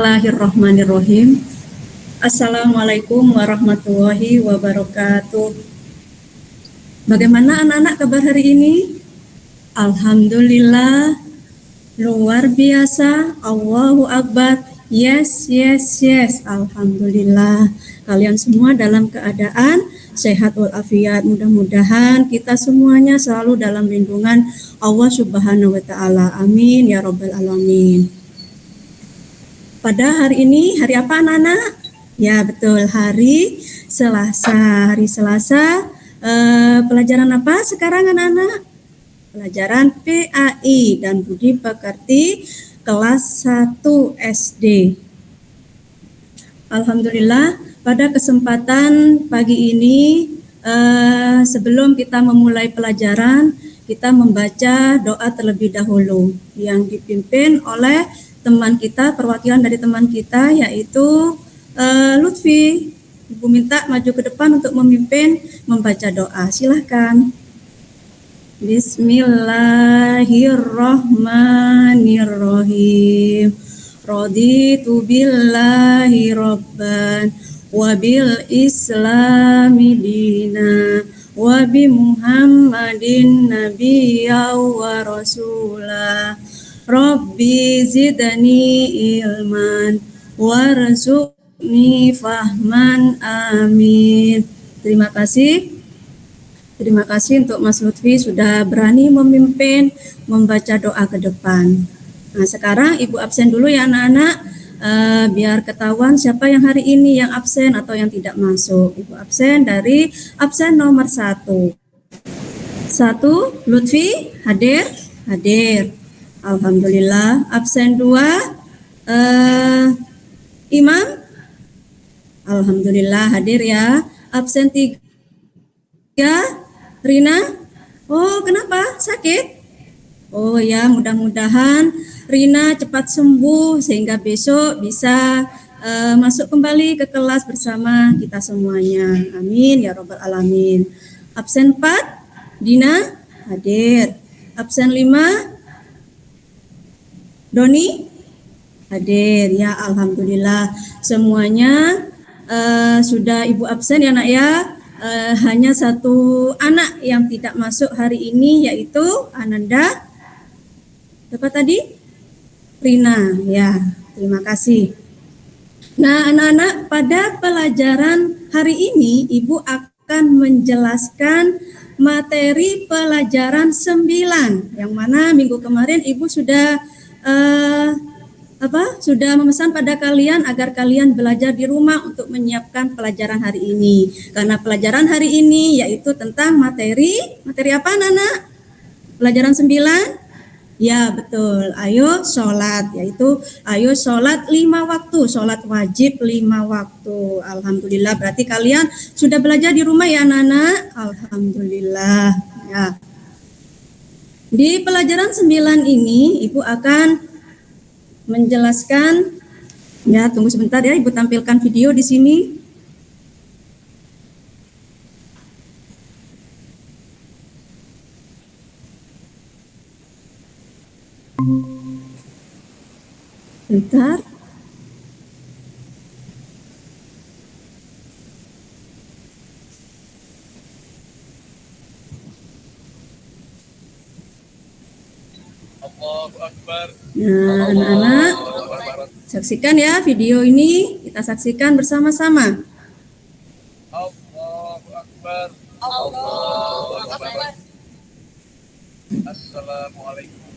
Bismillahirrahmanirrahim. Assalamualaikum warahmatullahi wabarakatuh. Bagaimana anak-anak kabar hari ini? Alhamdulillah, luar biasa, Allahu Akbar, yes. Alhamdulillah, kalian semua dalam keadaan sehat walafiat. Mudah-mudahan kita semuanya selalu dalam lindungan Allah Subhanahu wa Ta'ala. Amin ya Rabbal Alamin. Pada hari ini, hari apa anak-anak? Ya betul, hari Selasa. Hari Selasa, pelajaran apa sekarang anak-anak? Pelajaran PAI dan Budi Pekerti kelas 1 SD. Alhamdulillah, pada kesempatan pagi ini, sebelum kita memulai pelajaran, kita membaca doa terlebih dahulu yang dipimpin oleh teman kita, perwakilan dari teman kita yaitu Lutfi. Ibu minta maju ke depan untuk memimpin membaca doa. Silahkan. Bismillahirrahmanirrahim. Raditu billahi rabban wa bil islami dina wa bi Muhammadin nabiyya wa rasulah. Rabbi zidni ilman warzuqni fahman, amin. Terima kasih untuk Mas Lutfi sudah berani memimpin membaca doa ke depan. Nah, sekarang Ibu absen dulu ya anak-anak, biar ketahuan siapa yang hari ini yang absen atau yang tidak masuk. Ibu absen dari absen nomor 1. Lutfi hadir. Alhamdulillah. Absen 2, Imam. Alhamdulillah hadir ya. Absen 3, Rina. Oh, kenapa? Sakit? Oh ya, mudah-mudahan Rina cepat sembuh sehingga besok bisa masuk kembali ke kelas bersama kita semuanya. Amin ya Rabbal Alamin. Absen 4, Dina hadir. Absen 5, Doni hadir ya. Alhamdulillah semuanya sudah Ibu absen ya nak ya. Hanya satu anak yang tidak masuk hari ini yaitu Ananda. Siapa tadi? Rina ya. Terima kasih. Nah anak-anak, pada pelajaran hari ini Ibu akan menjelaskan materi pelajaran 9 yang mana minggu kemarin Ibu sudah sudah memesan pada kalian agar kalian belajar di rumah untuk menyiapkan pelajaran hari ini. Karena pelajaran hari ini yaitu tentang materi apa Nana? Pelajaran 9? Ya betul, ayo sholat, yaitu ayo sholat 5 waktu, sholat wajib 5 waktu. Alhamdulillah, berarti kalian sudah belajar di rumah ya Nana? Alhamdulillah ya. Di pelajaran 9 ini Ibu akan menjelaskan, ya tunggu sebentar ya, Ibu tampilkan video di sini. Bentar. Nah, anak-anak, saksikan ya video ini, kita saksikan bersama-sama. Allahu Akbar. Allahu Akbar. Assalamualaikum.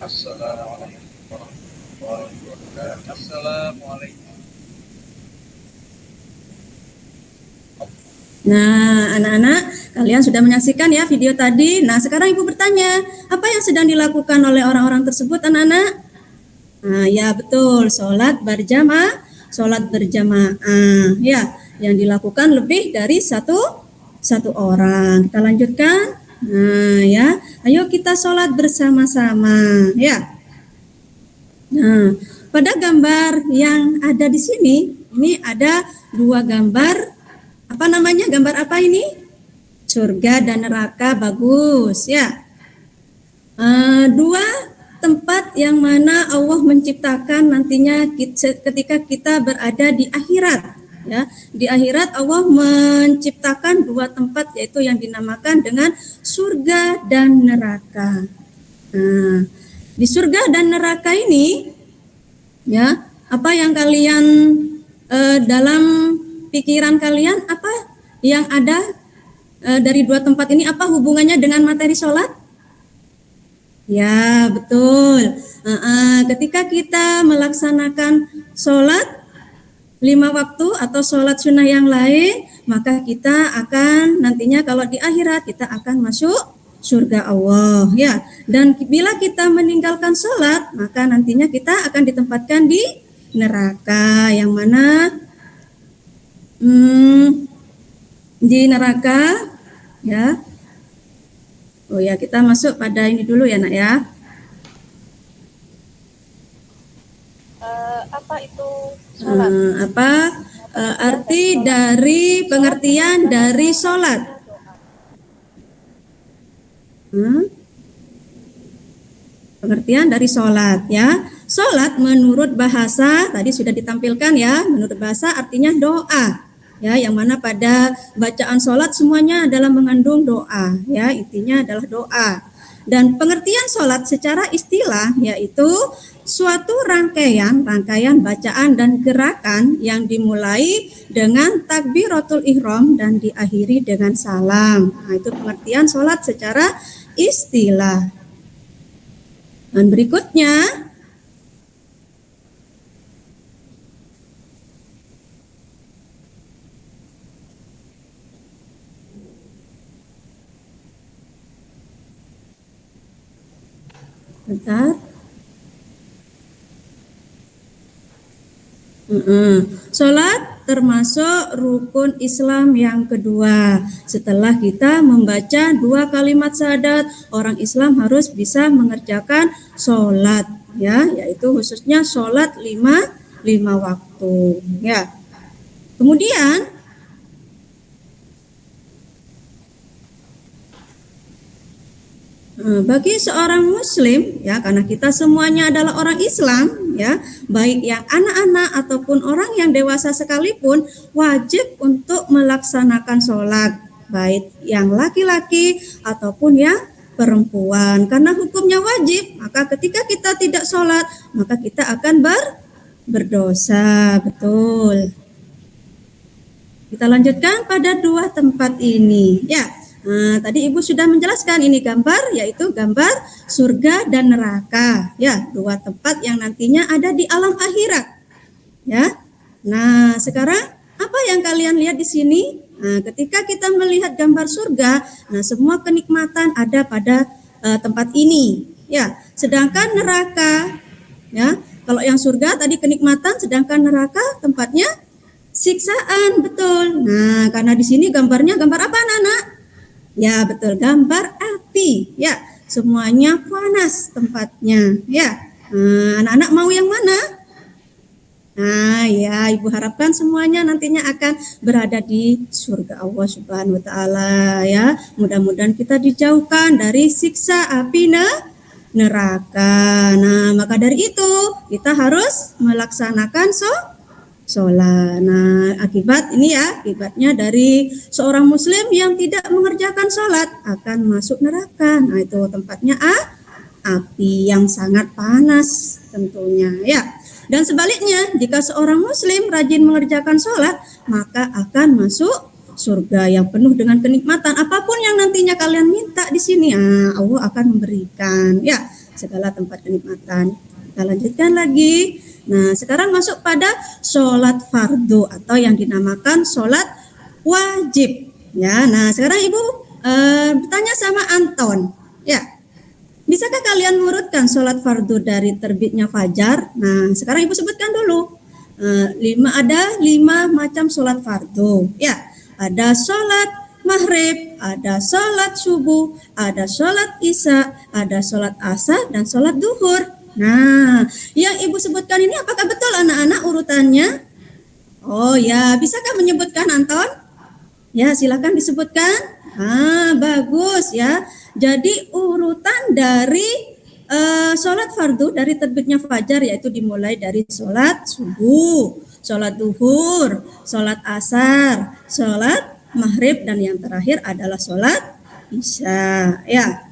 Assalamualaikum. Assalamualaikum. Nah, anak-anak, kalian sudah menyaksikan ya video tadi. Nah, sekarang Ibu bertanya, apa yang sedang dilakukan oleh orang-orang tersebut, anak-anak? Nah, ya betul, sholat berjamaah, ya, yang dilakukan lebih dari satu orang. Kita lanjutkan. Nah, ya, ayo kita sholat bersama-sama, ya. Nah, pada gambar yang ada di sini, ini ada 2 gambar. Apa namanya? Gambar apa ini? Surga dan neraka, bagus ya. 2 tempat yang mana Allah menciptakan nantinya ketika kita berada di akhirat. Ya, di akhirat Allah menciptakan dua tempat yaitu yang dinamakan dengan surga dan neraka. Nah, di surga dan neraka ini, ya, apa yang kalian dalam pikiran kalian, apa yang ada dari dua tempat ini, apa hubungannya dengan materi sholat? Ya, betul. Ketika kita melaksanakan sholat 5 waktu atau sholat sunnah yang lain, maka kita akan nantinya kalau di akhirat kita akan masuk surga Allah, ya. Dan bila kita meninggalkan sholat, maka nantinya kita akan ditempatkan di neraka, yang mana di neraka, ya. Oh ya, kita masuk pada ini dulu ya, Nak ya. Apa itu sholat? Arti dari pengertian dari sholat? Pengertian dari sholat, ya. Sholat menurut bahasa tadi sudah ditampilkan ya. Menurut bahasa artinya doa, ya. Yang mana pada bacaan sholat semuanya adalah mengandung doa, ya. Intinya adalah doa. Dan pengertian sholat secara istilah yaitu suatu rangkaian bacaan dan gerakan yang dimulai dengan takbiratul ihram dan diakhiri dengan salam. Nah, itu pengertian sholat secara istilah. Dan berikutnya, bentar. Sholat termasuk rukun Islam yang kedua. Setelah kita membaca 2 kalimat syahadat, orang Islam harus bisa mengerjakan sholat, ya, yaitu khususnya sholat 5 waktu, ya. Kemudian bagi seorang muslim, ya, karena kita semuanya adalah orang Islam, ya, baik yang anak-anak ataupun orang yang dewasa sekalipun wajib untuk melaksanakan sholat, baik yang laki-laki ataupun yang perempuan. Karena hukumnya wajib, maka ketika kita tidak sholat, maka kita akan berdosa, betul. Kita lanjutkan pada 2 tempat ini, ya. Nah, tadi Ibu sudah menjelaskan ini gambar, yaitu gambar surga dan neraka, ya, 2 tempat yang nantinya ada di alam akhirat, ya. Nah, sekarang apa yang kalian lihat di sini? Nah, ketika kita melihat gambar surga, nah semua kenikmatan ada pada tempat ini, ya. Sedangkan neraka, ya, kalau yang surga tadi kenikmatan, sedangkan neraka tempatnya siksaan, betul. Nah, karena di sini gambarnya gambar apa, anak-anak? Ya, betul, gambar api, ya. Semuanya panas tempatnya, ya. Anak-anak mau yang mana? Nah, ya, Ibu harapkan semuanya nantinya akan berada di surga Allah Subhanahu wa taala, ya. Mudah-mudahan kita dijauhkan dari siksa api neraka. Nah, maka dari itu kita harus melaksanakan sholat. Nah, akibatnya dari seorang muslim yang tidak mengerjakan sholat akan masuk neraka. Nah, itu tempatnya api yang sangat panas tentunya, ya. Dan sebaliknya, jika seorang muslim rajin mengerjakan sholat, maka akan masuk surga yang penuh dengan kenikmatan. Apapun yang nantinya kalian minta di sini, Allah akan memberikan, ya, segala tempat kenikmatan. Kita lanjutkan lagi. Nah, sekarang masuk pada sholat fardu atau yang dinamakan sholat wajib, ya. Nah, sekarang Ibu bertanya sama Anton, ya. Bisakah kalian mengurutkan sholat fardu dari terbitnya fajar? Nah, sekarang Ibu sebutkan dulu. Ada 5 macam sholat fardu, ya. Ada sholat maghrib, ada sholat subuh, ada sholat isya, ada sholat asar, dan sholat duhur. Nah, yang Ibu sebutkan ini apakah betul anak-anak urutannya? Oh ya, bisakah menyebutkan Anton? Ya, silakan disebutkan. Bagus ya. Jadi urutan dari sholat fardu dari terbitnya fajar yaitu dimulai dari sholat subuh, sholat duhur, sholat asar, sholat maghrib, dan yang terakhir adalah sholat isya. Ya,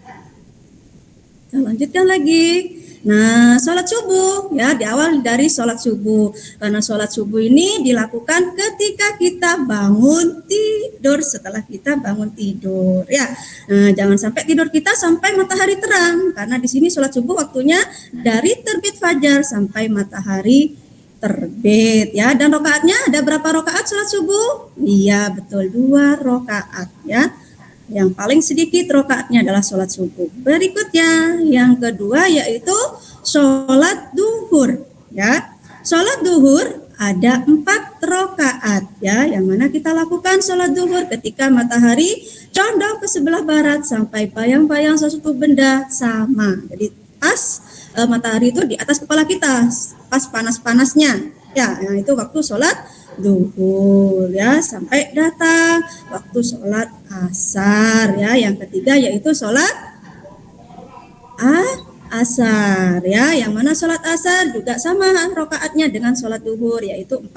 kita lanjutkan lagi. Nah, sholat subuh ya diawali dari sholat subuh, karena sholat subuh ini dilakukan ketika kita bangun tidur, setelah kita bangun tidur ya. Nah, jangan sampai tidur kita sampai matahari terang, karena di sini sholat subuh waktunya dari terbit fajar sampai matahari terbit ya. Dan rokaatnya ada berapa rokaat sholat subuh? Iya betul, 2 rokaat ya. Yang paling sedikit rokaatnya adalah sholat subuh. Berikutnya yang kedua yaitu sholat duhur ya. Sholat duhur ada 4 rokaat ya, yang mana kita lakukan sholat duhur ketika matahari condong ke sebelah barat sampai bayang-bayang sesuatu benda sama. Jadi pas matahari itu di atas kepala kita, pas panas-panasnya ya. Nah, itu waktu sholat duhur ya, sampai datang waktu sholat asar ya. Yang ketiga yaitu sholat asar ya, yang mana sholat asar juga sama rokaatnya dengan sholat duhur yaitu 4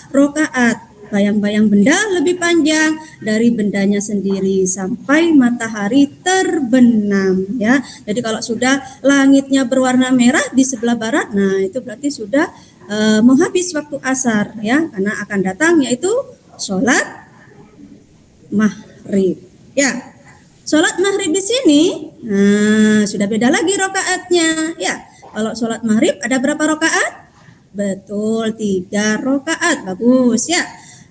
rokaat. Bayang-bayang benda lebih panjang dari bendanya sendiri sampai matahari terbenam ya. Jadi kalau sudah langitnya berwarna merah di sebelah barat, nah itu berarti sudah menghabis waktu asar ya, karena akan datang yaitu sholat maghrib ya. Sholat maghrib di sini sudah beda lagi rokaatnya ya. Kalau sholat maghrib ada berapa rokaat? Betul, 3 rokaat. Bagus ya.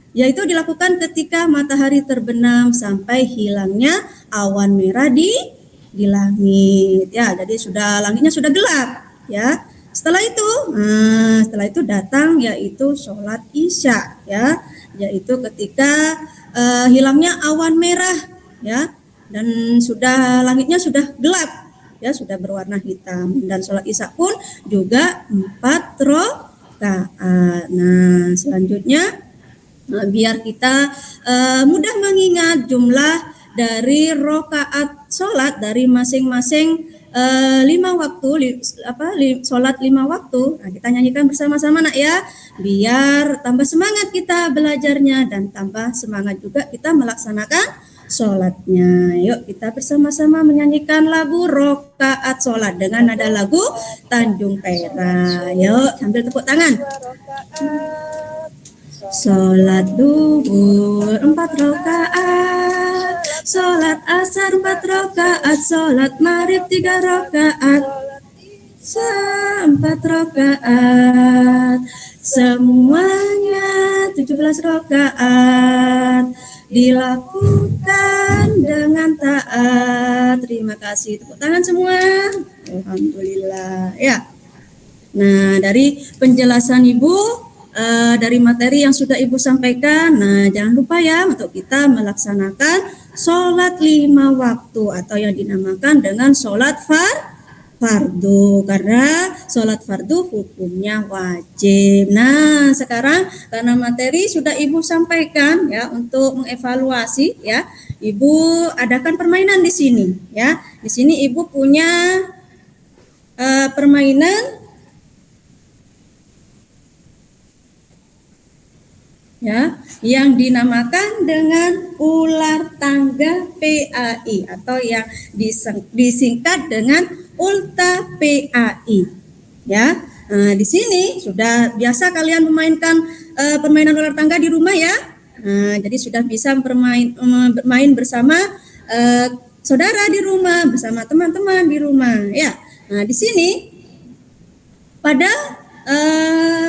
Yaitu dilakukan ketika matahari terbenam sampai hilangnya awan merah di langit ya. Jadi langitnya sudah gelap ya. Setelah itu datang yaitu sholat isya ya, yaitu ketika hilangnya awan merah ya, dan langitnya sudah gelap ya, sudah berwarna hitam. Dan sholat isya pun juga 4 rokaat. Nah, selanjutnya biar kita mudah mengingat jumlah dari rokaat sholat dari masing-masing 5 waktu, sholat 5 waktu. Nah, kita nyanyikan bersama-sama nak ya, biar tambah semangat kita belajarnya dan tambah semangat juga kita melaksanakan sholatnya. Yuk kita bersama-sama menyanyikan lagu rokaat sholat dengan nada lagu Tanjung Perak. Yuk sambil tepuk tangan. Sholat duhur 4 rokaat, sholat asar 4 rokaat, sholat maghrib 3 rokaat, 4 rokaat, semuanya 17 rokaat, dilakukan dengan taat. Terima kasih, tepuk tangan semua. Alhamdulillah ya. Nah, dari penjelasan Ibu, dari materi yang sudah Ibu sampaikan, nah jangan lupa ya untuk kita melaksanakan sholat 5 waktu atau yang dinamakan dengan sholat fardu, karena sholat fardu hukumnya wajib. Nah, sekarang karena materi sudah Ibu sampaikan ya, untuk mengevaluasi ya, Ibu adakan permainan di sini ya. Di sini Ibu punya permainan ya, yang dinamakan dengan ular tangga PAI atau yang disingkat dengan ULTA PAI ya. Di sini sudah biasa kalian memainkan permainan ular tangga di rumah ya. Jadi sudah bisa bermain bersama saudara di rumah, bersama teman-teman di rumah ya. Nah, di sini pada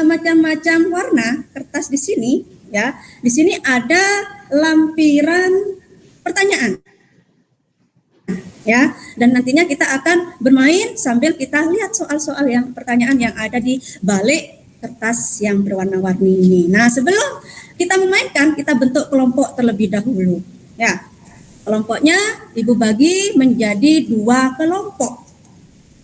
macam-macam warna kertas di sini ya. Di sini ada lampiran pertanyaan ya, dan nantinya kita akan bermain sambil kita lihat soal-soal yang pertanyaan yang ada di balik kertas yang berwarna-warni ini. Nah, sebelum kita memainkan, kita bentuk kelompok terlebih dahulu ya. Kelompoknya Ibu bagi menjadi 2 kelompok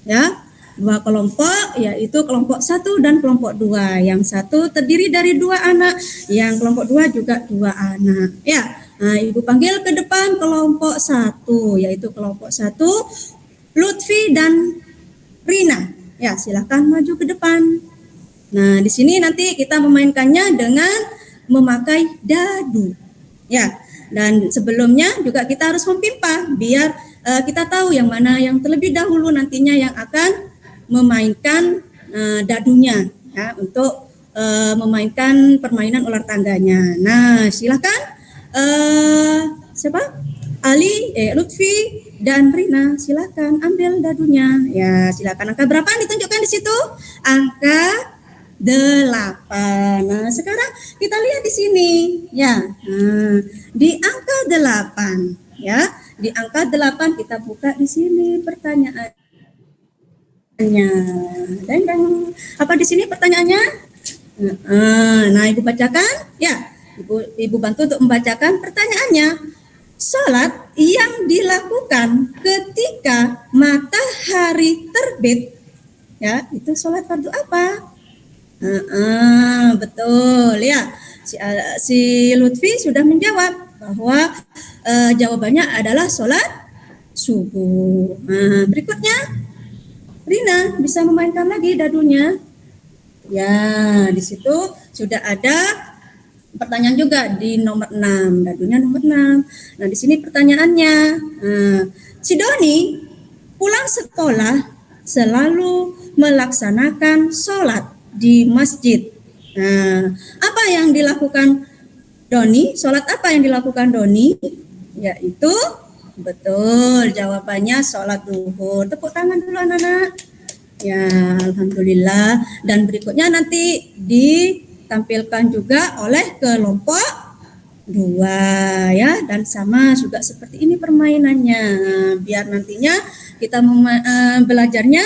ya. 2 kelompok, yaitu kelompok 1 dan kelompok 2. Yang satu terdiri dari 2 anak, yang kelompok 2 juga 2 anak ya. Nah, Ibu panggil ke depan kelompok 1, yaitu kelompok 1 Lutfi dan Rina. Ya, silakan maju ke depan. Nah, di sini nanti kita memainkannya dengan memakai dadu. Ya, dan sebelumnya juga kita harus mempimpa biar kita tahu yang mana yang terlebih dahulu nantinya yang akan memainkan dadunya ya untuk memainkan permainan ular tangganya. Nah, silakan siapa? Lutfi dan Rina, silakan ambil dadunya. Ya, silakan. Angka berapa yang ditunjukkan di situ? Angka 8. Nah, sekarang kita lihat di sini ya. Nah, di angka 8 ya. Di angka 8 kita buka di sini pertanyaannya. Dan apa di sini pertanyaannya? Nah, Ibu bacakan ya. Ibu bantu untuk membacakan pertanyaannya. Salat yang dilakukan ketika matahari terbit ya, itu salat fardu apa? Betul ya. Si Lutfi sudah menjawab bahwa jawabannya adalah sholat subuh. Nah, berikutnya Rina bisa memainkan lagi dadunya. Ya, di situ sudah ada pertanyaan juga di nomor 6, dadunya nomor 6. Nah, di sini pertanyaannya, si Doni pulang sekolah selalu melaksanakan sholat di masjid. Nah, apa yang dilakukan Doni? Sholat apa yang dilakukan Doni? Yaitu, betul, jawabannya sholat duhur. Tepuk tangan dulu anak-anak. Ya, alhamdulillah. Dan berikutnya nanti ditampilkan juga oleh kelompok 2 ya, dan sama juga seperti ini permainannya. Biar nantinya kita belajarnya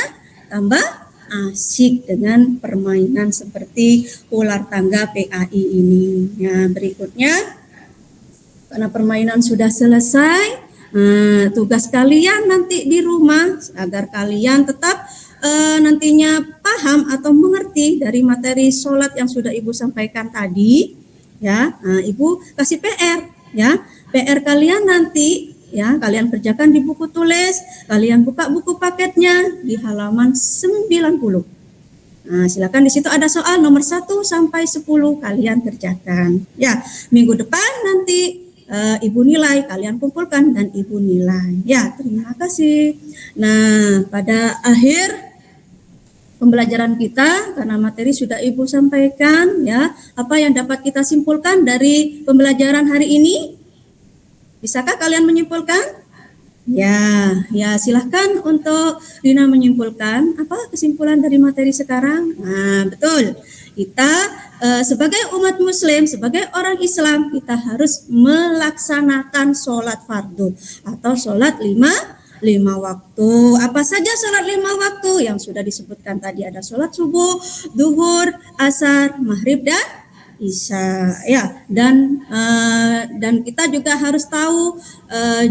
tambah asik dengan permainan seperti ular tangga PAI ini. Ya, berikutnya karena permainan sudah selesai, tugas kalian nanti di rumah agar kalian tetap nantinya paham atau mengerti dari materi sholat yang sudah Ibu sampaikan tadi. Ya, Ibu kasih PR ya. PR kalian nanti ya, kalian kerjakan di buku tulis, kalian buka buku paketnya di halaman 90. Nah, silakan di situ ada soal nomor 1 sampai 10 kalian kerjakan. Ya, minggu depan nanti Ibu nilai, kalian kumpulkan dan Ibu nilai. Ya, terima kasih. Nah, pada akhir pembelajaran kita, karena materi sudah Ibu sampaikan ya, apa yang dapat kita simpulkan dari pembelajaran hari ini? Bisakah kalian menyimpulkan? Ya silahkan untuk Rina menyimpulkan apa kesimpulan dari materi sekarang. Nah, betul. Kita sebagai umat muslim, sebagai orang Islam, kita harus melaksanakan sholat fardu atau sholat lima waktu. Apa saja sholat 5 waktu yang sudah disebutkan tadi? Ada sholat subuh, duhur, asar, maghrib, dan Isya ya, dan kita juga harus tahu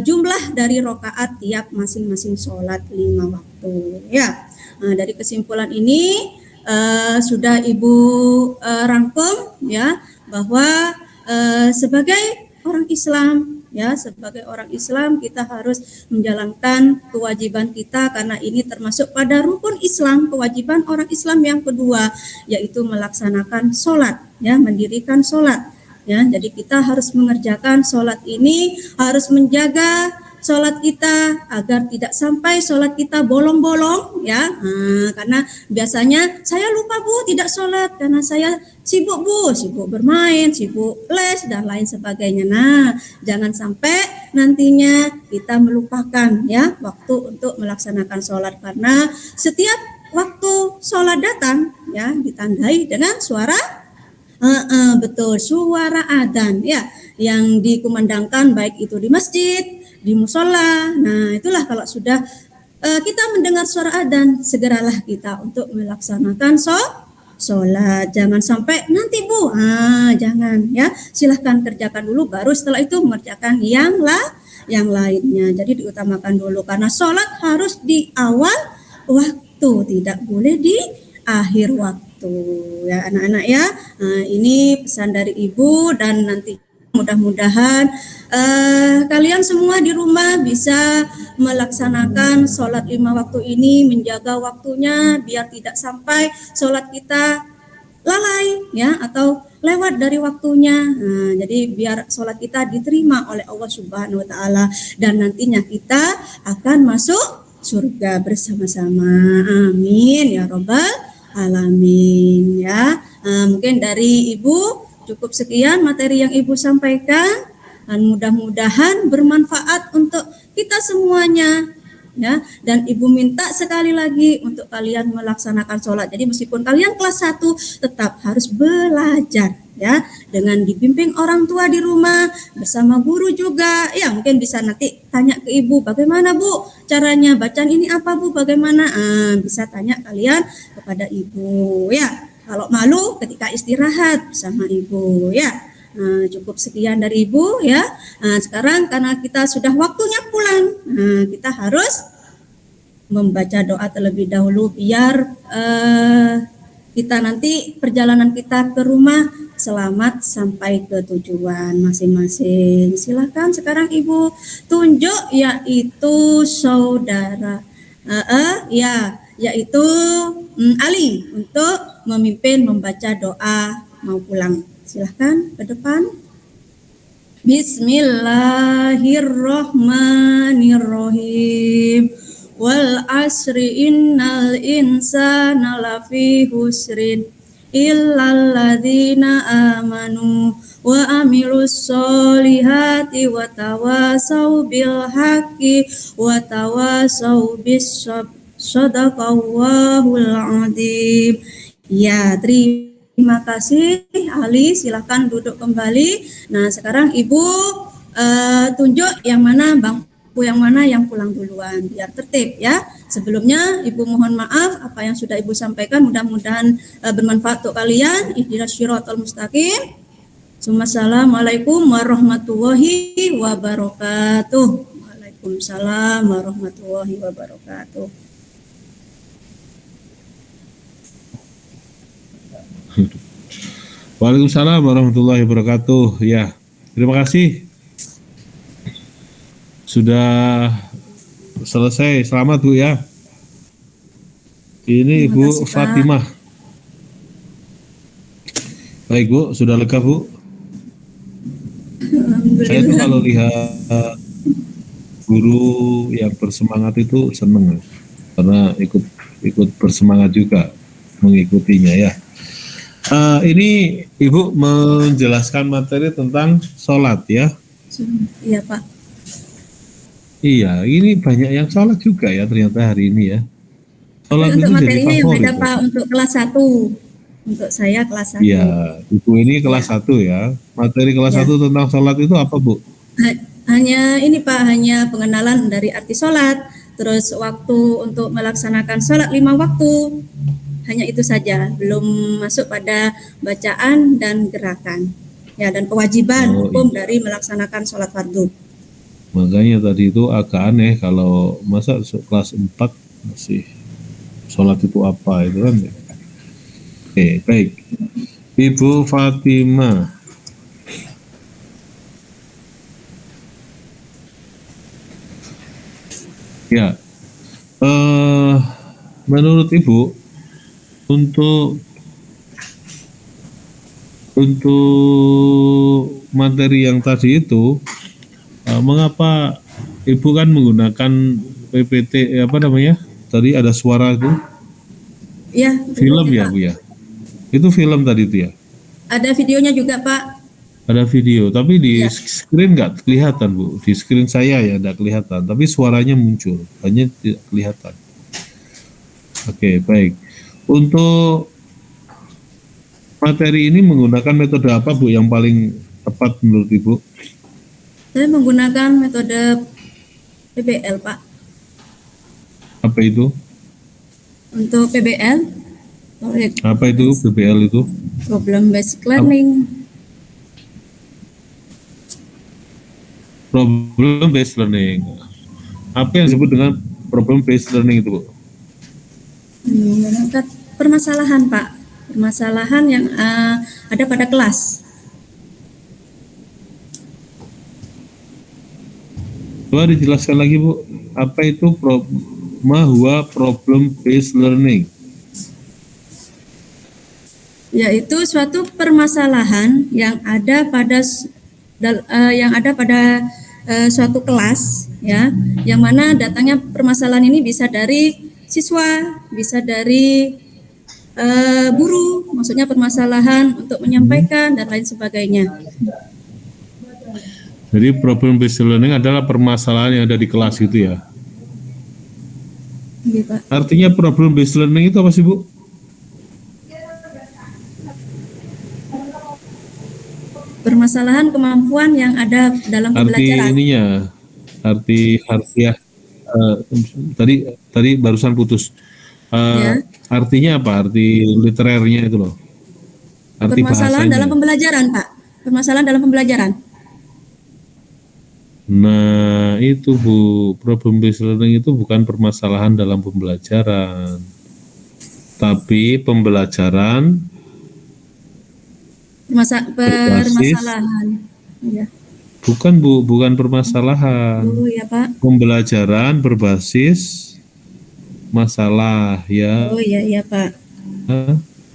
jumlah dari rokaat tiap masing-masing sholat 5 waktu ya. Dari kesimpulan ini sudah Ibu rangkum ya, bahwa sebagai orang Islam ya, sebagai orang Islam kita harus menjalankan kewajiban kita, karena ini termasuk pada rukun Islam, kewajiban orang Islam yang kedua, yaitu melaksanakan sholat ya, mendirikan sholat ya. Jadi kita harus mengerjakan sholat ini, harus menjaga sholat kita agar tidak sampai sholat kita bolong-bolong ya. Karena biasanya saya lupa Bu tidak sholat karena saya sibuk Bu, sibuk bermain, sibuk les dan lain sebagainya. Nah, jangan sampai nantinya kita melupakan ya waktu untuk melaksanakan sholat, karena setiap waktu sholat datang ya ditandai dengan suara betul, suara adzan ya, yang dikumandangkan baik itu di masjid, di musola. Nah, itulah kalau sudah kita mendengar suara adzan, segeralah kita untuk melaksanakan sholat. Jangan sampai nanti Bu, jangan ya. Silahkan kerjakan dulu, baru setelah itu mengerjakan yang lainnya. Jadi diutamakan dulu, karena sholat harus di awal waktu, tidak boleh di akhir waktu ya anak-anak ya. Ini pesan dari Ibu, dan nanti mudah-mudahan kalian semua di rumah bisa melaksanakan sholat 5 waktu ini, menjaga waktunya biar tidak sampai sholat kita lalai ya atau lewat dari waktunya. Nah, jadi biar sholat kita diterima oleh Allah Subhanahu wa taala dan nantinya kita akan masuk surga bersama-sama. Amin ya robbal alamin ya. Mungkin dari Ibu cukup sekian materi yang Ibu sampaikan dan mudah-mudahan bermanfaat untuk kita semuanya ya. Dan Ibu minta sekali lagi untuk kalian melaksanakan sholat. Jadi meskipun kalian kelas 1 tetap harus belajar ya, dengan dibimbing orang tua di rumah bersama guru juga. Ya, mungkin bisa nanti tanya ke Ibu, bagaimana Bu caranya bacaan ini apa Bu, bagaimana? Bisa tanya kalian kepada Ibu ya. Kalau malu ketika istirahat bersama Ibu ya. Cukup sekian dari Ibu ya. Sekarang karena kita sudah waktunya pulang, kita harus membaca doa terlebih dahulu biar kita nanti perjalanan kita ke rumah selamat sampai ke tujuan masing-masing. Silakan sekarang Ibu tunjuk yaitu saudara yaitu Ali untuk memimpin membaca doa mau pulang. Silahkan ke depan. Bismillahirrahmanirrahim. Wal asri innal insana lafi husrin illal ladzina amanu wa amilus solihati wa tawasau bil haqqi wa tawasau bis sabr. Shadaqallahul adzim. Ya, terima kasih Ali, silakan duduk kembali. Nah, sekarang Ibu tunjuk yang mana bangku yang mana yang pulang duluan biar tertib ya. Sebelumnya Ibu mohon maaf apa yang sudah Ibu sampaikan mudah-mudahan bermanfaat untuk kalian. Ihdinas shiratal mustaqim. Assalamualaikum warahmatullahi wabarakatuh. Waalaikumsalam warahmatullahi wabarakatuh. Waalaikumsalam warahmatullahi wabarakatuh. Ya, terima kasih sudah selesai. Selamat Bu ya. Ini Ibu Fatimah. Baik Bu, sudah lega Bu? Saya tuh kalau lihat guru yang bersemangat itu seneng karena ikut bersemangat juga mengikutinya ya. Ini Ibu menjelaskan materi tentang sholat ya? Iya Pak. Iya, ini banyak yang sholat juga ya ternyata hari ini ya. Sholat untuk itu materinya jadi yang favorit. beda Pak, untuk kelas 1. Untuk saya kelas 1. Iya, Ibu ini kelas 1 ya. Materi kelas 1 tentang sholat itu apa Bu? Hanya ini Pak, hanya pengenalan dari arti sholat, terus waktu untuk melaksanakan sholat 5 waktu. Hanya itu saja, belum masuk pada bacaan dan gerakan. Ya, dan kewajiban hukum dari melaksanakan sholat fardu. Makanya tadi itu agak aneh kalau masa kelas 4 masih sholat itu apa itu kan. Oke, baik. Ibu Fatimah. Ya, menurut Ibu untuk materi yang tadi itu, mengapa Ibu kan menggunakan PPT apa namanya? Tadi ada suara itu? Ya. Film ya Bu ya? Itu film tadi itu ya? Ada videonya juga Pak. Ada video, tapi di screen nggak kelihatan Bu. Di screen saya ya nggak kelihatan, tapi suaranya muncul, hanya tidak kelihatan. Oke, baik. Untuk materi ini menggunakan metode apa Bu yang paling tepat menurut Ibu? Saya menggunakan metode PBL Pak. Apa itu? Untuk PBL? Apa itu PBL itu? Problem Based Learning. Problem based learning. Apa yang disebut dengan problem based learning itu, Bu? Mengangkat permasalahan, Pak. Permasalahan yang ada pada kelas. Coba dijelaskan lagi Bu, apa itu mahwa problem based learning? Yaitu suatu permasalahan yang ada pada suatu kelas, ya, yang mana datangnya permasalahan ini bisa dari siswa, bisa dari guru, maksudnya permasalahan untuk menyampaikan dan lain sebagainya. Jadi problem based learning adalah permasalahan yang ada di kelas gitu ya. Iya, Pak. Artinya problem based learning itu apa sih Bu? Permasalahan kemampuan yang ada dalam Arti pembelajaran. ininya, arti harfiah tadi barusan putus. Ya, Artinya apa? Arti literernya itu loh. Arti permasalahan dalam bahasanya. pembelajaran, Pak. Permasalahan dalam pembelajaran. Nah, itu Bu, problem based learning itu bukan permasalahan dalam pembelajaran. Tapi pembelajaran berbasis, Permasalahan. Ya. bukan Bu, bukan permasalahan. Oh, ya, Pak. Pembelajaran berbasis masalah ya. Oh, iya, iya, Pak.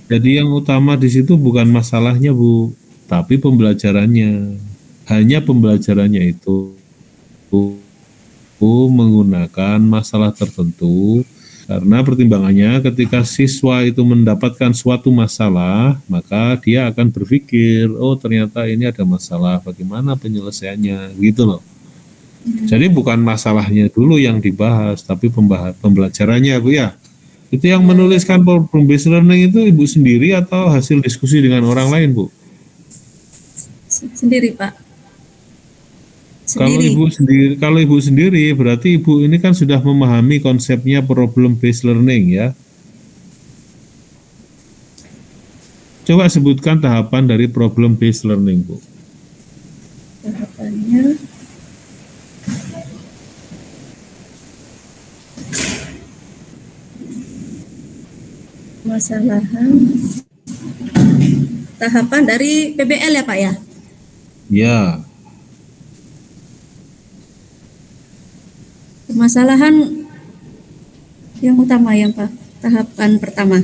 Jadi yang utama di situ bukan masalahnya Bu, tapi pembelajarannya. Hanya pembelajarannya itu menggunakan masalah tertentu karena pertimbangannya ketika siswa itu mendapatkan suatu masalah, maka dia akan berpikir, oh ternyata ini ada masalah, bagaimana penyelesaiannya, gitu loh. Jadi bukan masalahnya dulu yang dibahas, tapi pembelajarannya Bu ya. Itu yang menuliskan problem based learning itu Ibu sendiri atau hasil diskusi dengan orang lain Bu? Sendiri, Pak. Kalau Ibu sendiri berarti Ibu ini kan sudah memahami konsepnya problem based learning ya. Coba sebutkan tahapan dari problem based learning Bu. Tahapannya masalahan tahapan dari PBL ya, Pak ya. Ya, Permasalahan yang utama yang Pak, tahapan pertama.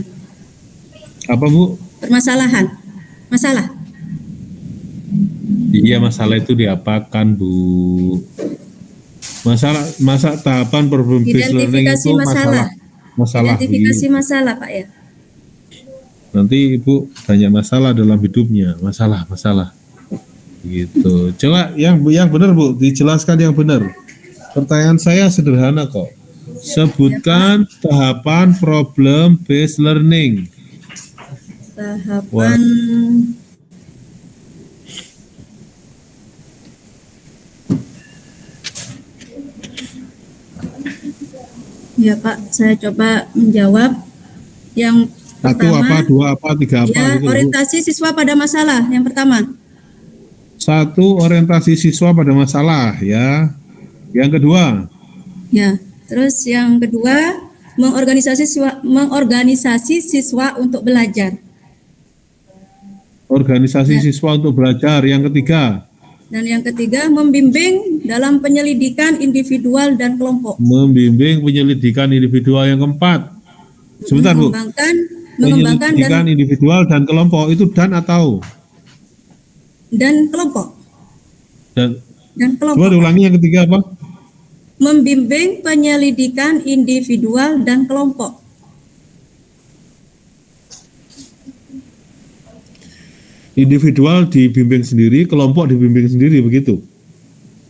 apa Bu? Permasalahan. Masalah. Iya, masalah itu diapakan Bu? Masa tahapan problem based learning Identifikasi itu masalah. masalah Identifikasi begitu. masalah, Pak ya. Nanti Ibu tanya masalah dalam hidupnya, masalah gitu. Coba yang benar Bu, dijelaskan yang benar. Pertanyaan saya sederhana kok. Sebutkan tahapan problem based learning. Tahapan Ya, Pak, saya coba menjawab yang Satu pertama. apa, dua apa, tiga apa Ya, gitu Bu. orientasi siswa pada masalah yang pertama. Satu, orientasi siswa pada masalah ya. Yang kedua, Ya, terus yang kedua mengorganisasi siswa untuk belajar. organisasi Ya. siswa untuk belajar. Yang ketiga, Dan yang ketiga membimbing dalam penyelidikan individual dan kelompok. membimbing penyelidikan individual. Yang keempat, sebentar Bu, Mengembangkan penyelidikan individual dan kelompok itu kelompok. Dan kelompok. coba diulangi yang ketiga apa? Membimbing penyelidikan individual dan kelompok. Individual dibimbing sendiri, kelompok dibimbing sendiri begitu.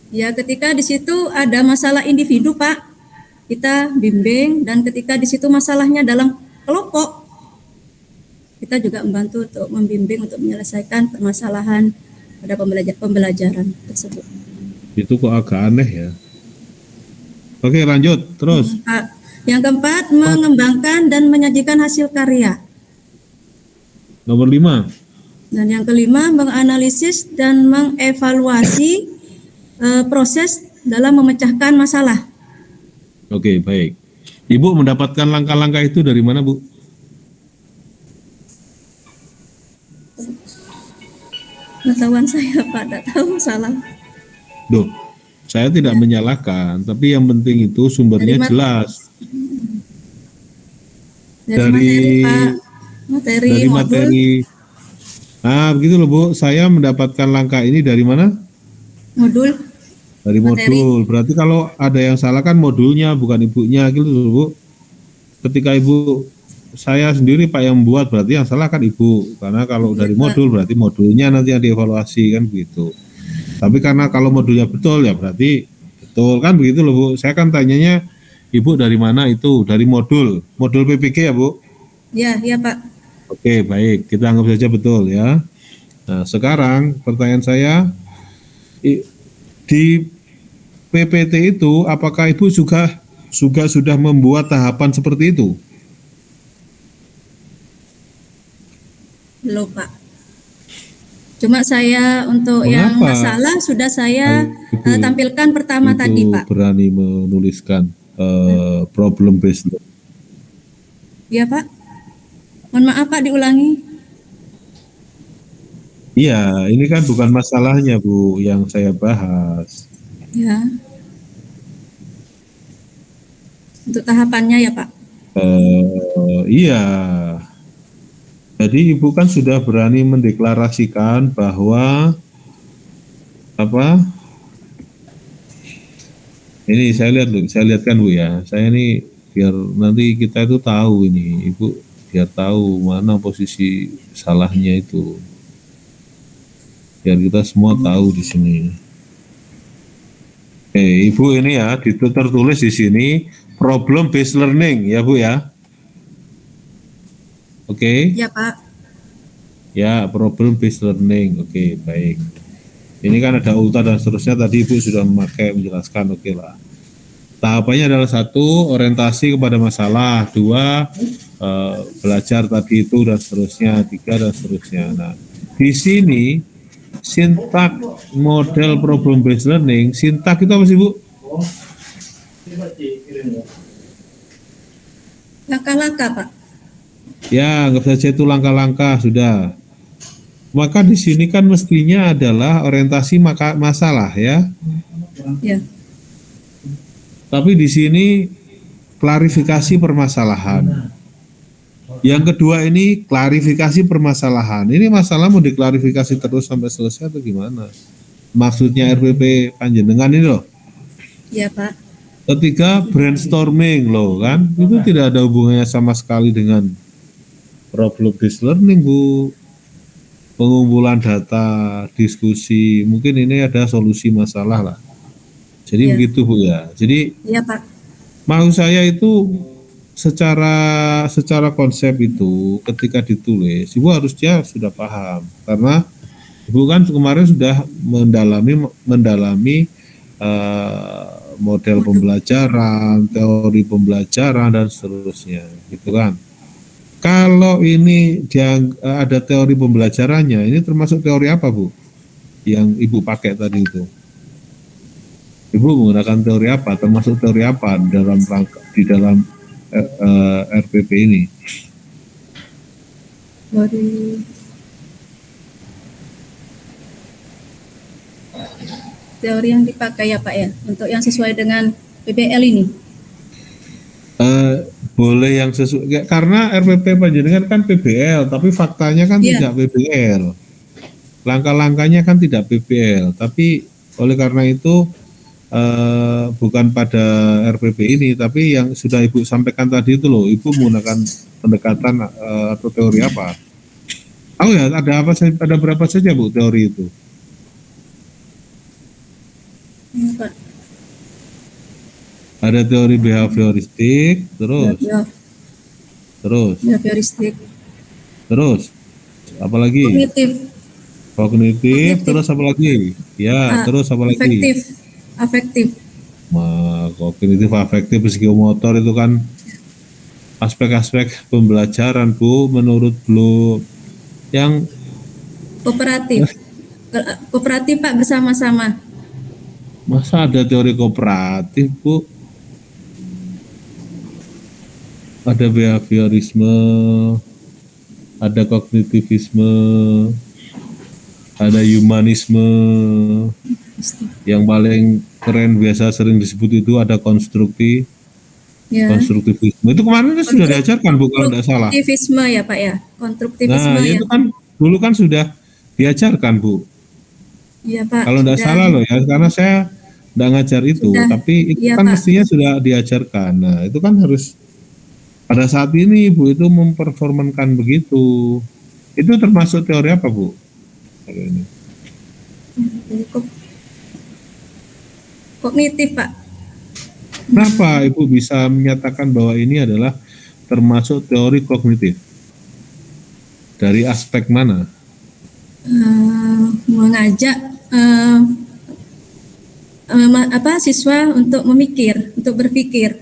Ya, ketika di situ ada masalah individu, Pak, kita bimbing, dan ketika di situ masalahnya dalam kelompok, kita juga membantu untuk membimbing untuk menyelesaikan permasalahan pada pembelajaran tersebut. Itu kok agak aneh ya. Oke, lanjut terus. Yang keempat, mengembangkan dan menyajikan hasil karya. Nomor 5. Dan yang kelima, menganalisis dan mengevaluasi proses dalam memecahkan masalah. Oke, baik. Ibu mendapatkan langkah-langkah itu dari mana, Bu? Pengetahuan saya, Pak, tidak tahu salah. Duh, Saya tidak menyalahkan, tapi yang penting itu sumbernya Dari mat- jelas. Dari materi Pak, materi Dari modul. materi. Nah, begitu loh Bu. Saya mendapatkan langkah ini dari mana? Modul. Dari Materi. modul. Berarti kalau ada yang salah kan modulnya, bukan ibunya, gitu loh Bu. Ketika ibu saya sendiri Pak yang membuat, berarti yang salah kan ibu. Karena kalau Iya, dari Pak. modul berarti modulnya nanti yang dievaluasi kan begitu. Tapi karena kalau modulnya betul ya berarti betul kan begitu loh Bu. Saya kan tanyanya ibu dari mana itu? Dari modul PPG ya Bu. Ya, ya Pak. Oke, baik. Kita anggap saja betul ya. Nah, sekarang pertanyaan saya, di PPT itu apakah Ibu juga sudah membuat tahapan seperti itu? Belum Pak. Cuma saya untuk yang Mengapa? masalah sudah saya Ibu tampilkan pertama itu tadi Pak. berani menuliskan problem based. Ya Pak. Mohon maaf Pak, diulangi. Iya, ini kan bukan masalahnya Bu yang saya bahas. Ya. Untuk tahapannya ya Pak. Iya. Jadi Ibu kan sudah berani mendeklarasikan bahwa apa? Ini saya lihatkan Bu ya. Saya ini biar nanti kita itu tahu ini, Ibu biar tahu mana posisi salahnya itu. Biar kita semua tahu di sini. Ibu ini ya tertulis di sini problem based learning ya Bu ya. Oke. Ya Pak. Ya, problem based learning. Oke, baik. Ini kan ada ulta dan seterusnya tadi Ibu sudah menjelaskan, oke lah. Tahapannya adalah 1, orientasi kepada masalah, 2, belajar tadi itu dan seterusnya, 3 dan seterusnya. Nah, di sini sintak model problem based learning, sintak itu apa sih Bu? Langkah-langkah Pak. Ya, anggap saja itu langkah-langkah sudah. Maka di sini kan mestinya adalah orientasi masalah ya. Ya. Tapi di sini klarifikasi permasalahan. Yang kedua ini klarifikasi permasalahan. Ini masalah mau diklarifikasi terus sampai selesai atau gimana? Maksudnya RPP Panjenengan ini loh. Ya Pak. Ketiga brainstorming loh kan. Itu tidak ada hubungannya sama sekali dengan problem based learning Bu. Pengumpulan data, diskusi, mungkin ini ada solusi masalah lah. Jadi Ya. begitu Bu ya. Jadi Ya Pak. mau saya itu secara konsep itu ketika ditulis Ibu harusnya sudah paham karena Ibu kan kemarin sudah mendalami model pembelajaran, teori pembelajaran dan seterusnya, gitu kan. Kalau ini ada teori pembelajarannya, ini termasuk teori apa Bu? Yang Ibu pakai tadi itu? Ibu menggunakan teori apa? Termasuk teori apa di dalam RPP ini? Teori yang dipakai ya Pak ya, untuk yang sesuai dengan PBL ini. Boleh yang sesuai, karena RPP Panjenengan kan PBL, tapi faktanya kan tidak PBL. Langkah-langkahnya kan tidak PBL, tapi oleh karena itu bukan pada RPP ini, tapi yang sudah Ibu sampaikan tadi itu loh, Ibu menggunakan pendekatan atau teori apa? Tahu ya, ada berapa saja Bu teori itu? Ya, Pak. Ada teori behavioristik, terus Behavioristik. Terus apalagi? Kognitif, terus apa lagi? Ya, terus apa lagi? Afektif. Kognitif, afektif, psikomotor itu kan aspek-aspek pembelajaran Bu, menurut Blue yang Kooperatif Pak, bersama-sama. Masa ada teori kooperatif Bu? Ada behaviorisme, ada kognitivisme, ada humanisme, Yang paling keren biasa sering disebut itu ada Ya. konstruktivisme. Itu kemarin kan sudah diajarkan Bu kalau tidak salah. Konstruktivisme ya Pak ya. Konstruktivisme Nah, ya. itu kan dulu kan sudah diajarkan Bu. Iya Pak. Kalau tidak sudah. salah loh ya, karena saya tidak ngajar itu, Sudah. tapi itu Iya, kan Pak. mestinya sudah diajarkan. Nah, itu kan harus pada saat ini Bu itu memperformankan begitu. Itu termasuk teori apa Bu? Kalau ini. Kognitif Pak. Kenapa Ibu bisa menyatakan bahwa ini adalah termasuk teori kognitif? Dari aspek mana? Mengajak siswa untuk memikir, untuk berpikir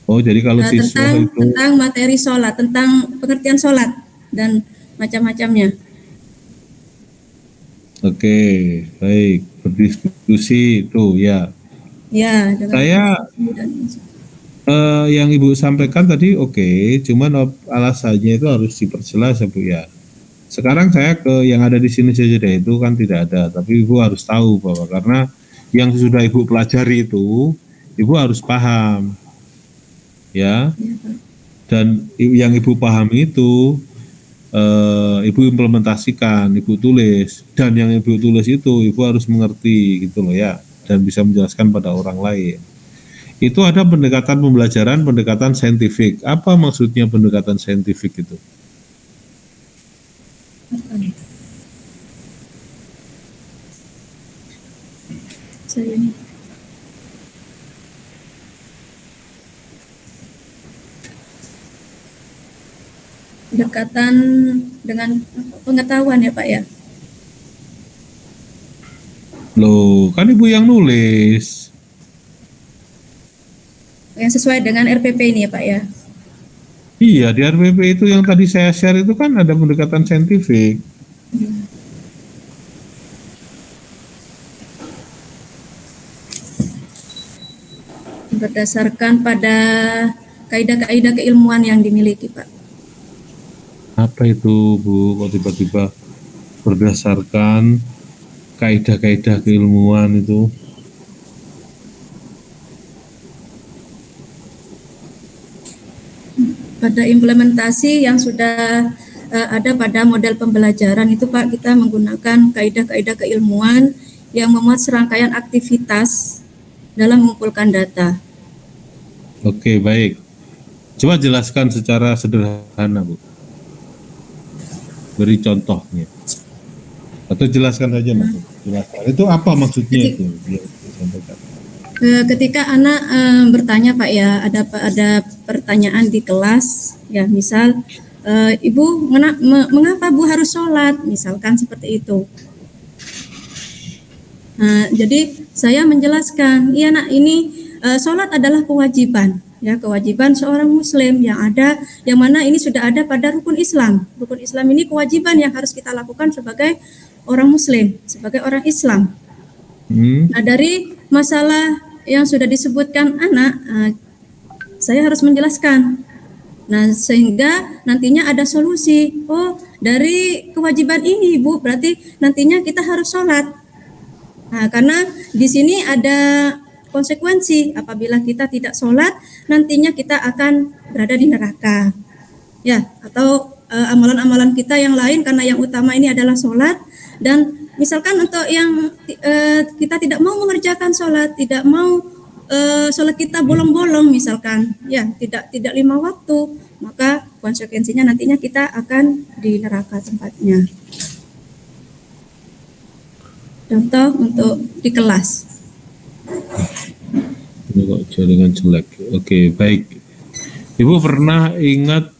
Oh, jadi kalau siswa itu tentang materi sholat, tentang pengertian sholat dan macam-macamnya. oke, baik, berdiskusi itu ya. Ya, dengan Saya yang Ibu sampaikan tadi oke, cuman alasannya itu harus diperjelas ya Bu ya. Sekarang saya ke yang ada di sini saja deh, itu kan tidak ada, tapi Ibu harus tahu bahwa karena yang sudah Ibu pelajari itu, Ibu harus paham, ya. Dan yang Ibu pahami itu Ibu implementasikan, Ibu tulis, dan yang Ibu tulis itu Ibu harus mengerti gitu loh ya, dan bisa menjelaskan pada orang lain. Itu ada pendekatan pembelajaran, pendekatan saintifik. Apa maksudnya pendekatan saintifik itu? saya ini. Pendekatan dengan pengetahuan ya Pak ya. Loh, kan Ibu yang nulis. Yang sesuai dengan RPP ini ya Pak ya. Iya, di RPP itu yang tadi saya share itu kan ada pendekatan saintifik. Berdasarkan pada kaidah-kaidah keilmuan yang dimiliki Pak. Apa itu Bu? Kok tiba-tiba berdasarkan kaidah-kaidah keilmuan itu? Pada implementasi yang sudah ada pada model pembelajaran itu Pak, kita menggunakan kaidah-kaidah keilmuan yang memuat serangkaian aktivitas dalam mengumpulkan data. Oke, baik. Coba jelaskan secara sederhana, Bu. Beri contohnya. Atau jelaskan saja, Mas. Jelaskan. Itu apa maksudnya itu? Biar disampaikan. Ketika anak bertanya Pak ya, ada pertanyaan di kelas, ya misal, Ibu, mengapa Bu harus sholat? Misalkan seperti itu. Nah, jadi saya menjelaskan, iya nak, ini sholat adalah kewajiban, ya kewajiban seorang Muslim yang mana ini sudah ada pada rukun Islam. Rukun Islam ini kewajiban yang harus kita lakukan sebagai orang Muslim, sebagai orang Islam. Nah, dari masalah yang sudah disebutkan anak, saya harus menjelaskan. Nah, sehingga nantinya ada solusi. Oh, dari kewajiban ini, Bu, berarti nantinya kita harus sholat. Nah, karena di sini ada konsekuensi. Apabila kita tidak sholat, nantinya kita akan berada di neraka. Ya, atau amalan-amalan kita yang lain, karena yang utama ini adalah sholat. Dan misalkan untuk yang kita tidak mau mengerjakan sholat, tidak mau sholat kita bolong-bolong misalkan, ya tidak 5 waktu, maka konsekuensinya nantinya kita akan di neraka tempatnya. Contoh untuk di kelas. Ini kok jaringan jelek. Oke, baik. Ibu pernah ingat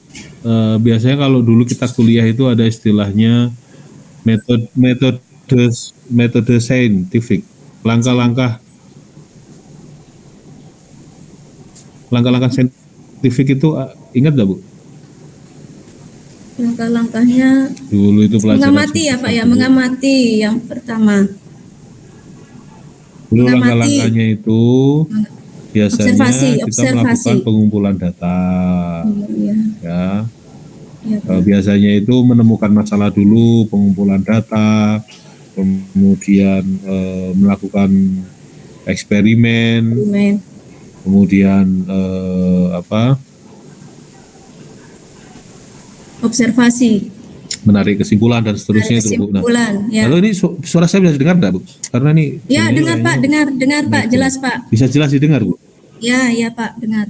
biasanya kalau dulu kita kuliah itu ada istilahnya metode saintifik, langkah-langkah saintifik itu ingat nggak Bu? Langkah-langkahnya Dulu itu pelajaran mengamati ya Pak ya, mengamati yang pertama. Dulu mengamati. langkah-langkahnya itu biasanya kita melakukan pengumpulan data, ya. Biasanya itu menemukan masalah dulu, pengumpulan data, kemudian melakukan eksperimen, Amen. kemudian Observasi, menarik kesimpulan dan seterusnya itu Bu. Nah, kesimpulan, ya. lalu ini suara saya bisa didengar nggak Bu? Karena ini Ya, sinyalnya dengar Pak, kayaknya dengar Pak, naik jelas ya. Pak. Bisa jelas didengar Bu? Ya, ya Pak, dengar.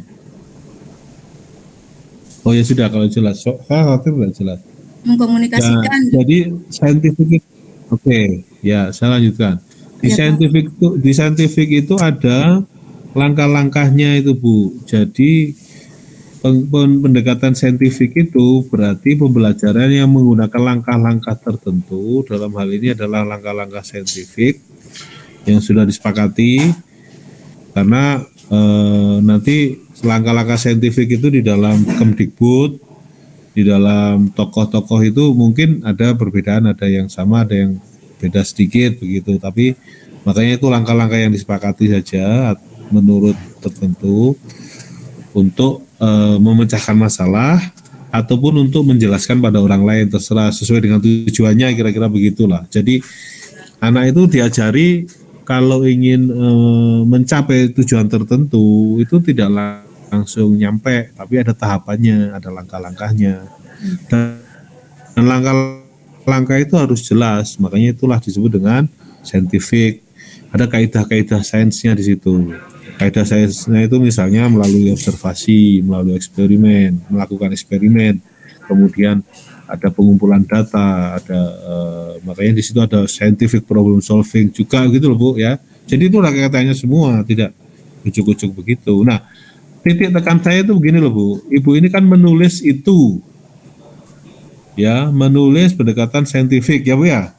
Oh ya sudah kalau jelas. Saya khawatir nggak jelas. Ya, Mengkomunikasikan. jadi scientific oke, ya saya lanjutkan. Di Ya, Pak. scientific itu ada langkah-langkahnya itu Bu. Jadi pendekatan saintifik itu berarti pembelajaran yang menggunakan langkah-langkah tertentu. Dalam hal ini adalah langkah-langkah saintifik yang sudah disepakati, karena nanti langkah-langkah saintifik itu di dalam Kemdikbud, di dalam tokoh-tokoh itu mungkin ada perbedaan, ada yang sama, ada yang beda sedikit begitu. Tapi makanya itu langkah-langkah yang disepakati saja menurut tertentu untuk memecahkan masalah ataupun untuk menjelaskan pada orang lain, terserah sesuai dengan tujuannya, kira-kira begitulah. Jadi anak itu diajari kalau ingin mencapai tujuan tertentu itu tidak langsung nyampe, tapi ada tahapannya, ada langkah-langkahnya. Dan langkah-langkah itu harus jelas, makanya itulah disebut dengan scientific. Ada kaidah-kaidah sainsnya di situ. Kaidah sainsnya itu misalnya melalui observasi, melalui eksperimen, melakukan eksperimen, kemudian ada pengumpulan data, ada makanya di situ ada scientific problem solving juga gitu loh Bu ya. Jadi itu kaitannya semua, tidak ujuk-ujuk begitu. Nah, titik tekan saya itu begini loh Bu, Ibu ini kan menulis itu, ya, menulis pendekatan saintifik ya Bu ya.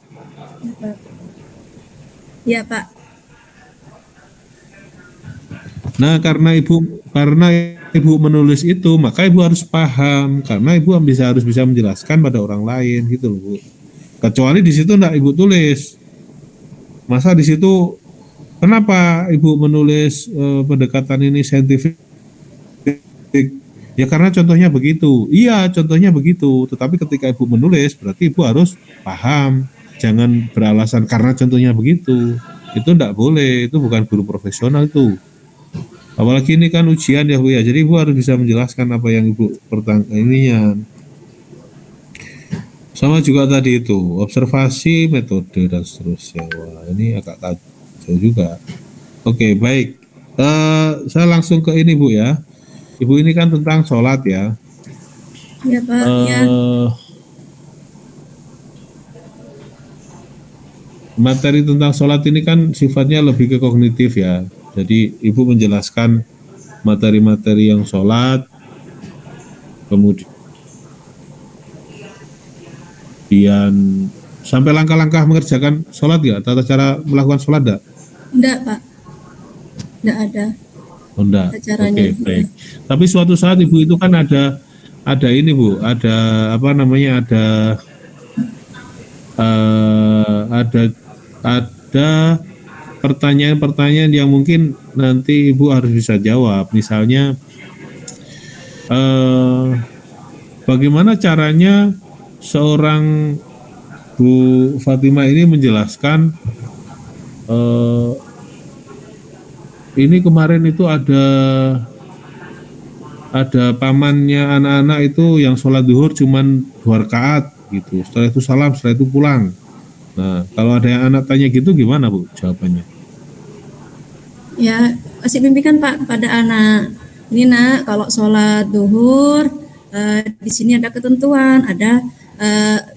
Ya Pak. Nah, karena ibu menulis itu, maka ibu harus paham, karena ibu harus bisa menjelaskan pada orang lain gitu loh Bu. Kecuali di situ enggak ibu tulis. Masa di situ kenapa ibu menulis pendekatan ini saintifik? Ya karena contohnya begitu. Iya, contohnya begitu. Tetapi ketika ibu menulis, berarti ibu harus paham. Jangan beralasan karena contohnya begitu. Itu enggak boleh. Itu bukan guru profesional itu. Apalagi ini kan ujian ya Bu ya. Jadi ibu harus bisa menjelaskan apa yang ibu ininya. Sama juga tadi itu, observasi, metode dan seterusnya. Wah, ini agak kacau juga. Oke, baik. Saya langsung ke ini Bu ya. Ibu ini kan tentang sholat ya. Ya Pak, ya. Materi tentang sholat ini kan sifatnya lebih ke kognitif ya. Jadi ibu menjelaskan materi-materi yang sholat, kemudian sampai langkah-langkah mengerjakan sholat ya, tata cara melakukan sholat enggak? Enggak Pak, enggak ada. Oh, enggak. Caranya. Oke, baik. Tapi suatu saat ibu itu kan ada ini Bu, ada apa namanya, ada pertanyaan-pertanyaan yang mungkin nanti ibu harus bisa jawab. Misalnya bagaimana caranya seorang Bu Fatimah ini menjelaskan ini kemarin itu ada pamannya anak-anak itu yang sholat duhur cuman 2 rakaat gitu, setelah itu salam, setelah itu pulang. Nah, kalau ada yang anak tanya gitu gimana Bu jawabannya? Ya, kasih bimbingan Pak kepada anak. Ini Nak, kalau sholat duhur di sini ada ketentuan, ada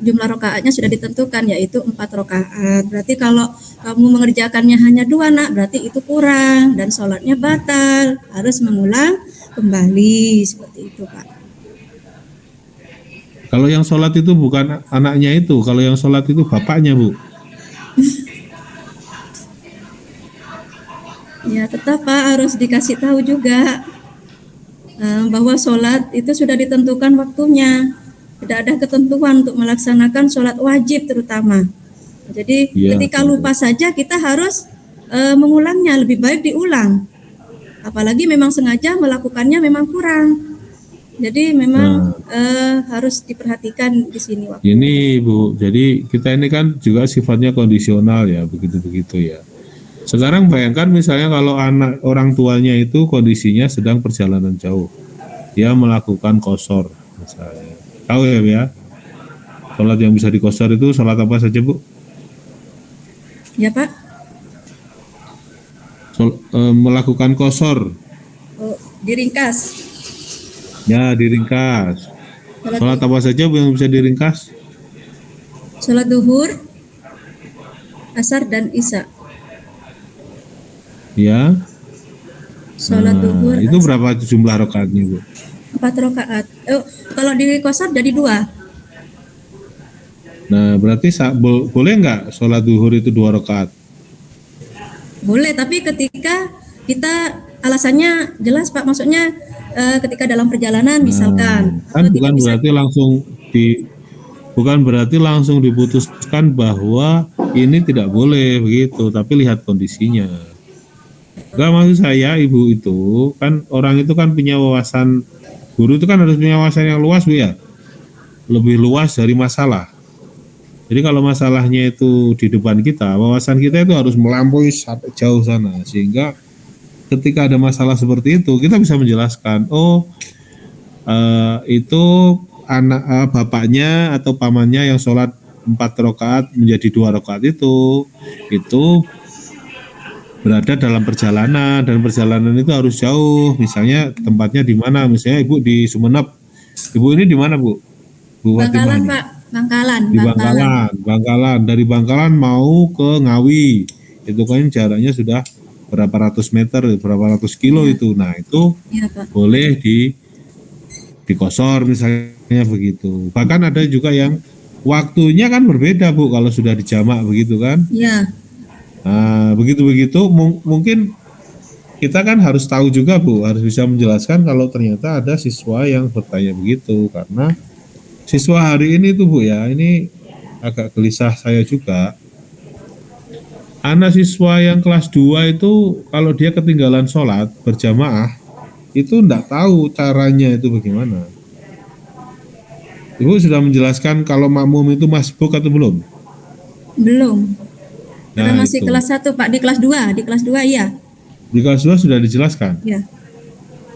jumlah rakaatnya sudah ditentukan, yaitu 4 rakaat. Berarti kalau kamu mengerjakannya hanya 2 Nak, berarti itu kurang dan sholatnya batal, harus mengulang kembali, seperti itu Pak. Kalau yang sholat itu bukan anaknya itu, kalau yang sholat itu bapaknya Bu. Ya tetap Pak harus dikasih tahu juga bahwa sholat itu sudah ditentukan waktunya. Tidak ada ketentuan untuk melaksanakan sholat wajib terutama. Jadi Ya, ketika lupa saja kita harus mengulangnya, lebih baik diulang. Apalagi memang sengaja melakukannya memang kurang. Jadi memang harus diperhatikan di sini waktu. Ini Bu, jadi kita ini kan juga sifatnya kondisional ya, begitu-begitu ya. Sekarang bayangkan misalnya kalau anak orang tuanya itu kondisinya sedang perjalanan jauh, dia melakukan qashar misalnya. Tahu ya Bu ya? Sholat yang bisa dikosor itu sholat apa saja Bu? Ya Pak. Melakukan qashar. Oh, diringkas. Ya, diringkas. Sholat apa saja Bu yang bisa diringkas? Sholat duhur, asar dan isya. Ya. Sholat duhur. Itu berapa jumlah rakaatnya Bu? 4 rakaat. Kalau di qashar jadi 2. Nah, berarti boleh nggak sholat duhur itu 2 rakaat? Boleh, tapi ketika kita alasannya jelas Pak, maksudnya ketika dalam perjalanan misalkan. Kan bukan berarti langsung diputuskan bahwa ini tidak boleh begitu, tapi lihat kondisinya. Enggak, maksud saya ibu itu kan orang itu kan punya wawasan, guru itu kan harus punya wawasan yang luas Bu ya, lebih luas dari masalah. Jadi kalau masalahnya itu di depan kita, wawasan kita itu harus melampaui sampai jauh sana, sehingga ketika ada masalah seperti itu kita bisa menjelaskan, itu anak bapaknya atau pamannya yang sholat 4 rakaat menjadi 2 rakaat itu berada dalam perjalanan, dan perjalanan itu harus jauh, misalnya tempatnya di mana, misalnya ibu di Sumeneb, ibu ini di mana Bu? Bu Bangkalan Fatimah Pak, Bangkalan. di Bangkalan, dari Bangkalan mau ke Ngawi, itu kan jaraknya sudah berapa ratus meter, berapa ratus kilo itu. Nah itu Ya Pak. boleh dikosor misalnya begitu. Bahkan ada juga yang waktunya kan berbeda Bu kalau sudah dijamak begitu kan. Ya. Nah begitu-begitu mungkin kita kan harus tahu juga Bu, harus bisa menjelaskan kalau ternyata ada siswa yang bertanya begitu, karena siswa hari ini tuh Bu ya, ini agak gelisah saya juga. Anak siswa yang kelas 2 itu kalau dia ketinggalan sholat berjamaah itu enggak tahu caranya itu bagaimana. Ibu sudah menjelaskan kalau makmum itu masbuk atau belum? Belum. Karena Nah, masih itu. kelas 1 Pak, di kelas 2 iya. Di kelas 2 sudah dijelaskan. Ya.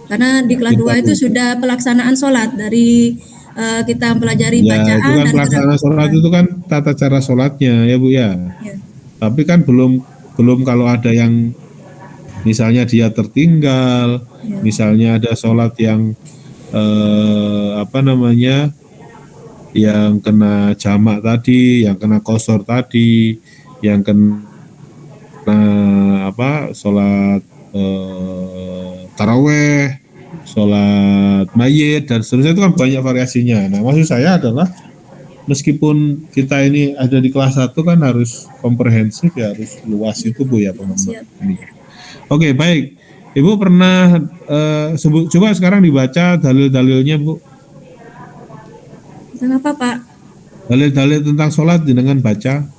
Karena di kelas 2 itu sudah pelaksanaan sholat dari kita mempelajari Ya, bacaan itu kan dan pelaksanaan sholat itu kan tata cara sholatnya ya Bu ya. Ya. Tapi kan belum kalau ada yang misalnya dia tertinggal, misalnya ada sholat yang yang kena jamak tadi, yang kena qashar tadi, yang kena sholat taraweh, sholat mayit dan seterusnya, itu kan banyak variasinya. Nah maksud saya adalah meskipun kita ini ada di kelas 1 kan harus komprehensif ya, harus luas itu Bu ya pemahaman ini. Oke, baik. Ibu pernah coba sekarang dibaca dalil-dalilnya Bu. Kenapa Pak? Dalil-dalil tentang sholat dengan baca.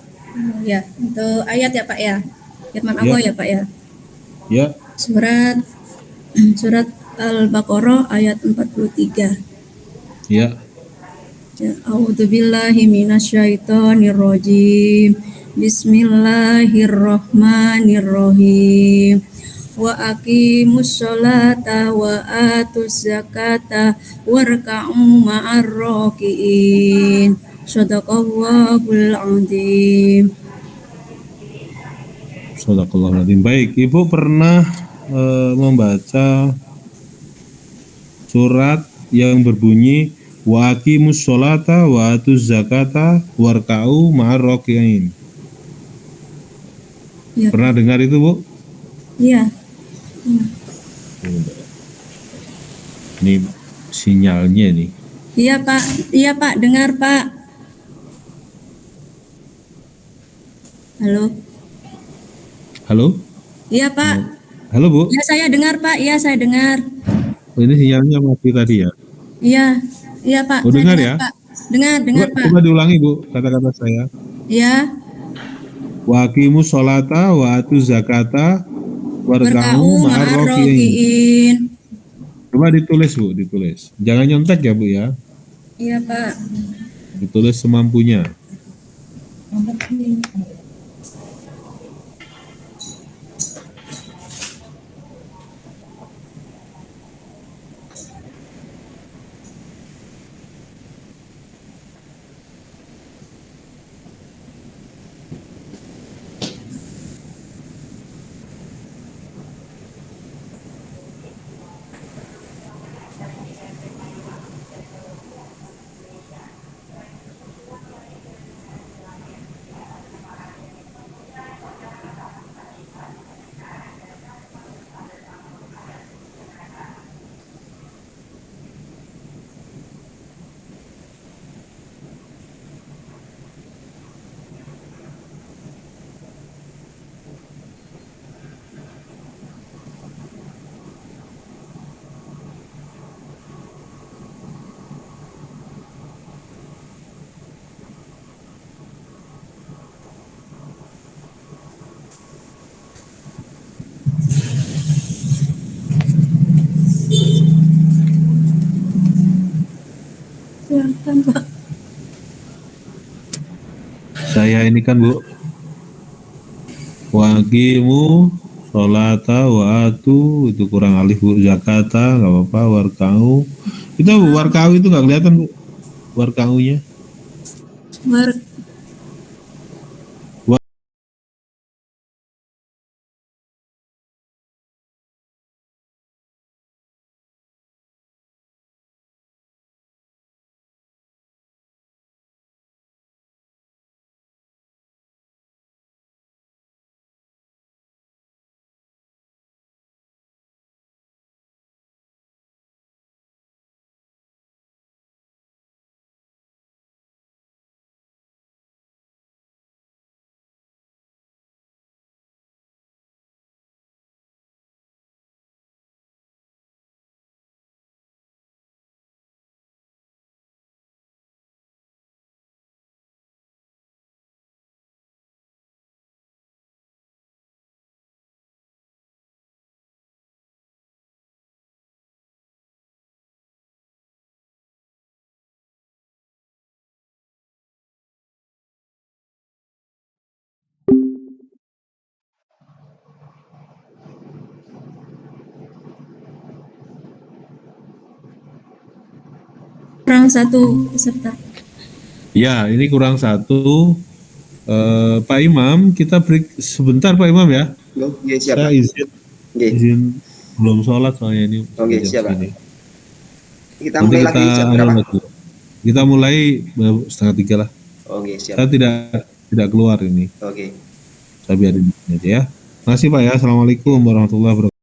Ya, untuk ayat ya Pak ya. Firman Allah ya Pak ya. Ya. Surat Al-Baqarah ayat 43. Ya. Ya, a'udzubillahi minasyaitonirrajim. Bismillahirrahmanirrahim. Wa aqimus sholata wa atuz zakata warka'u ma'ar raki'in. Shadaqallahul azim. Shadaqallahul azim. Baik, Ibu pernah membaca surat yang berbunyi wa aqimus sholata wa atuz zakata warka'u ma'ar raki'in. Ya. Pernah dengar itu Bu? Iya. Ini sinyalnya nih. Iya Pak, dengar Pak. Halo. Halo? Iya Pak. Halo Bu? Iya saya dengar Pak, iya saya dengar. Oh, ini sinyalnya mati tadi ya? Iya Pak. Oh, saya dengar ya? Pak. Dengar Pak. Coba diulangi Bu kata-kata saya. Iya. Wa aqimus sholata wa atuz zakata warka'u Berka'u ma'ar raki'in. ma'arroki'in. Coba ditulis Bu, ditulis. Jangan nyontek ya Bu ya. Iya Pak. Ditulis semampunya. Silakan Pak. Saya ini kan Bu, waqimu sholata wa atu, itu kurang alif Bu, zakata nggak apa-apa, warkau. Itu Bu, warkau itu nggak kelihatan Bu, warkaunya. War kurang satu peserta. Ya, ini kurang satu. Pak Imam, kita break sebentar Pak Imam ya. Oke, siap, Saya Pak. Oke. izin belum sholat soalnya ini. Oke, jam siap, Pak. segini. Kita Nanti mulai kita lagi jam berapa? kita mulai 2:30 lah. Oke, siap. Saya tidak keluar ini. Oke. Saya biarin aja ya. Terima kasih Pak ya. Assalamualaikum warahmatullahi wabarakatuh.